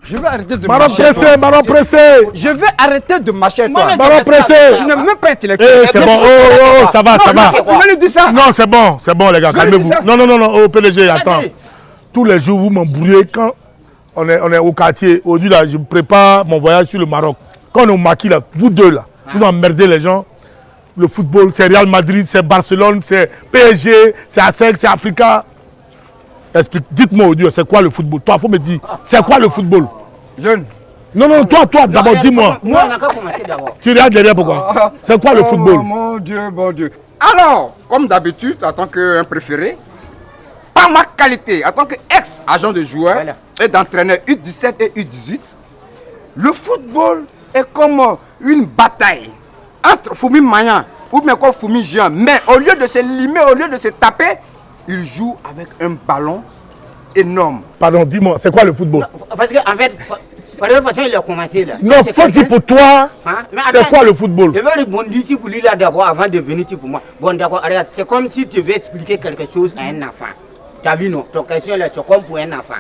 Je vais arrêter de Marron marcher. pressé, marron pressé. Je vais arrêter de marcher avec toi. Marron pressé. Tu n'es même pas intellectuel. C'est bon, oh, ça va, ça va. Vous me dites ça. Non, c'est bon les gars, Je lui calmez-vous. dis ça. Non, oh, PDG, attends. Tous les jours, vous m'embrouillez quand on est au quartier. Aujourd'hui, là, je prépare mon voyage sur le Maroc. Quand on est au maquis, là, vous deux, là, vous emmerdez les gens. Le football, c'est Real Madrid, c'est Barcelone, c'est PSG, c'est ASEC, c'est Africa. Dites-moi aujourd'hui, c'est quoi le football? Toi, il faut me dire, c'est quoi le football? Jeune. Non, toi, d'abord, dis-moi. Moi, on a qu'à commencer d'abord. Tu regardes derrière, pourquoi? C'est quoi le football? Mon Dieu, mon Dieu. Alors, comme d'habitude, en tant qu'un préféré, par ma qualité, en tant qu'ex-agent de joueur Voilà. et d'entraîneur U17 et U18, le football est comme une bataille entre Foumi Mayan ou bien comme Foumi Jean. Mais au lieu de se limer, au lieu de se taper, il joue avec un ballon énorme. Pardon, dis-moi, c'est quoi le football? Parce qu'en fait, par la façon il a commencé là. Non, C'est toi, dis quelqu'un- pour toi, Hein? Mais c'est attends, quoi le football? Je vais rebondir ici pour lui là d'abord avant de venir ici pour moi. Bon, d'accord, regarde, c'est comme si tu veux expliquer quelque chose à un enfant. Tu as vu, non? Ton question là, c'est comme pour un enfant.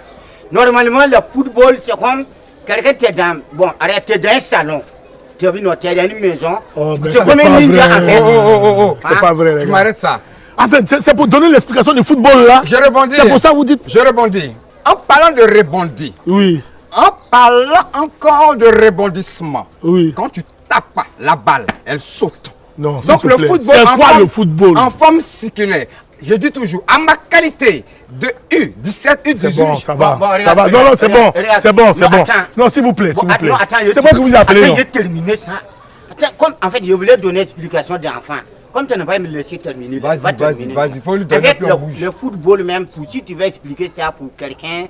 Normalement, le football, c'est comme quelqu'un qui est dans. Bon, arrête, tu es dans un salon. Tu as vu, non? Tu es dans une maison. Oh, mais c'est c'est comme pas un ninja vrai. en fait. C'est Hein? pas vrai, les Tu gars. m'arrêtes ça. En fait, c'est pour donner l'explication du football là. Je rebondis. C'est pour ça que vous dites. Je rebondis. En parlant de rebondir, Oui, en parlant encore de rebondissement, oui. quand tu tapes la balle, elle saute. Non, s'il Donc te le plaît. football, C'est en quoi forme- le football? En forme circulaire. Je dis toujours, à ma qualité de U17, U18. C'est bon, ça va. Bon, Ça regarde, va. Non, non, c'est bon. regarde. C'est bon, Non, c'est bon. attends. Non, s'il vous plaît, Bon, s'il vous plaît. non, attends, C'est moi que vous appelez. Attends, non? j'ai terminé ça. Attends, comme en fait, je voulais donner l'explication d'enfant. Comme tu n'as pas me laisser terminer. Vas-y, va vas-y, terminer. vas-y, faut lui En donner fait, plus en bouche. le football même, si tu veux expliquer ça pour quelqu'un,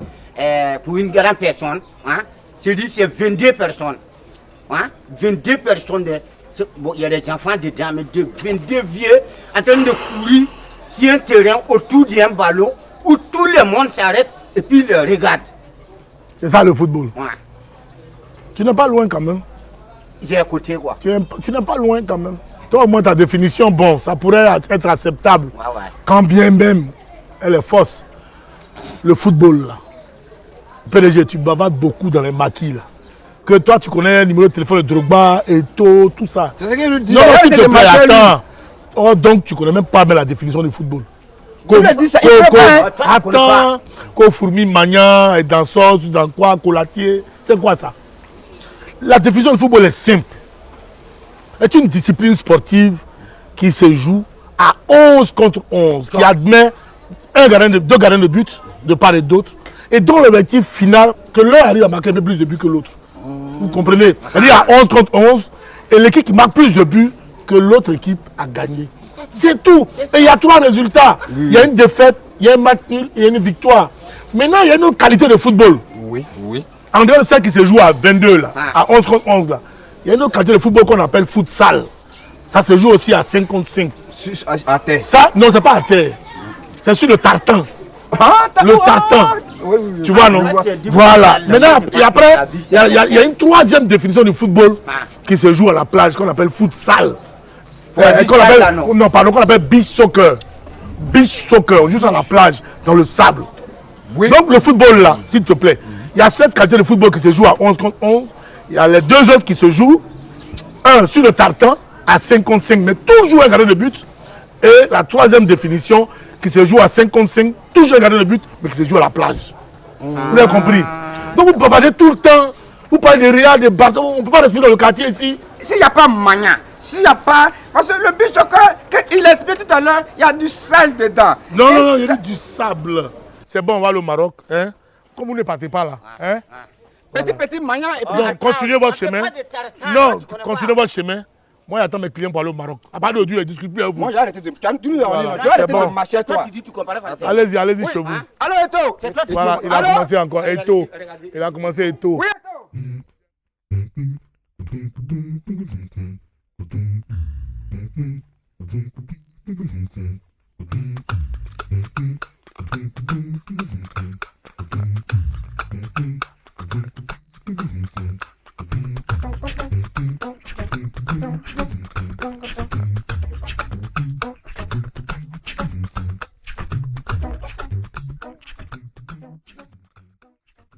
pour une grande personne, hein, c'est dit c'est 22 personnes. Hein, 22 personnes. Bon, il y a des enfants dedans, mais 22 vieux en train de courir sur un terrain autour d'un ballon où tout le monde s'arrête et puis le regarde. C'est ça le football. Ouais. Tu n'es pas loin quand même. J'ai écouté quoi. Tu n'es pas loin quand même. Toi, au moins, ta définition, bon, ça pourrait être acceptable. Ouais, ouais. Quand bien même, elle est fausse. Le football, là. PDG, tu bavardes beaucoup dans les maquis, là. Que toi, tu connais le numéro de téléphone de Drogba, Eto'o, tout ça. C'est ce qu'il lui dit. Non, Arrête s'il de te plaît, marcher, lui. attends. Oh, donc, tu connais même pas la définition du football. Il lui a dit ça, il connaît pas, hein. Toi, tu connais Attends, qu'au fourmi magnan, et dans sauce, dans quoi, colatier, c'est quoi ça? La définition du football est simple. C'est une discipline sportive qui se joue à 11 contre 11, qui admet deux gardiens de but de part et d'autre, et dont l'objectif final, que l'un arrive à marquer plus de buts que l'autre. Vous comprenez? C'est-à-dire à 11 contre 11, et l'équipe qui marque plus de buts que l'autre équipe a gagné. C'est tout. Et il y a 3 résultats. Il y a une défaite, il y a un match nul et une victoire. Maintenant, il y a une autre qualité de football. Oui, oui. En dehors de ça qui se joue à 22, là, à 11 contre 11, là, il y a une autre qualité de football qu'on appelle futsal. Ça se joue aussi à 5 contre 5. À terre. Ça, non, c'est pas à terre. C'est sur le tartan. Ah, Le tartan. Oui, oui, oui. Tu vois, non? Voilà. Maintenant, et après, il y a une troisième définition du football qui se joue à la plage qu'on appelle futsal. Qu'on appelle, non, pardon, qu'on appelle beach soccer. Beach soccer, on joue sur la plage, dans le sable. Oui. Donc le football là, s'il te plaît, il y a 7 qualités de football qui se jouent à 11 contre 11. Il y a les 2 autres qui se jouent, un sur le tartan à 5 contre 5, mais toujours un gardien de but. Et la troisième définition qui se joue à 5 contre 5, toujours un gardien de but, mais qui se joue à la plage. Vous avez compris? Donc vous bavardez tout le temps. Vous parlez de Real, de Barça, on ne peut pas respirer dans le quartier ici. S'il n'y a pas Magnan, s'il n'y a pas. Parce que le but soccer, qu'il explique tout à l'heure, il y a du sale dedans. Non, Et non, non, il y ça- a du sable. C'est bon, on va aller au Maroc. Hein? Comme vous ne partez pas là. Hein? Petit Magnan et puis. Donc, continuez votre chemin. Non, continuez votre chemin. Moi, j'attends mes clients pour aller au Maroc. À partir d'aujourd'hui, je ne discute plus avec vous. Moi, j'ai arrêté de. Tu nous as Voilà, j'ai arrêté c'est bon. de marcher à Toi, toi. tu dis tu comprends français. Allez-y, allez-y chez vous. Allô, Eto. C'est toi qui Voilà, comprends. il a Alors commencé encore. Eto. Regardez. Il a commencé Eto. Oui, Eto.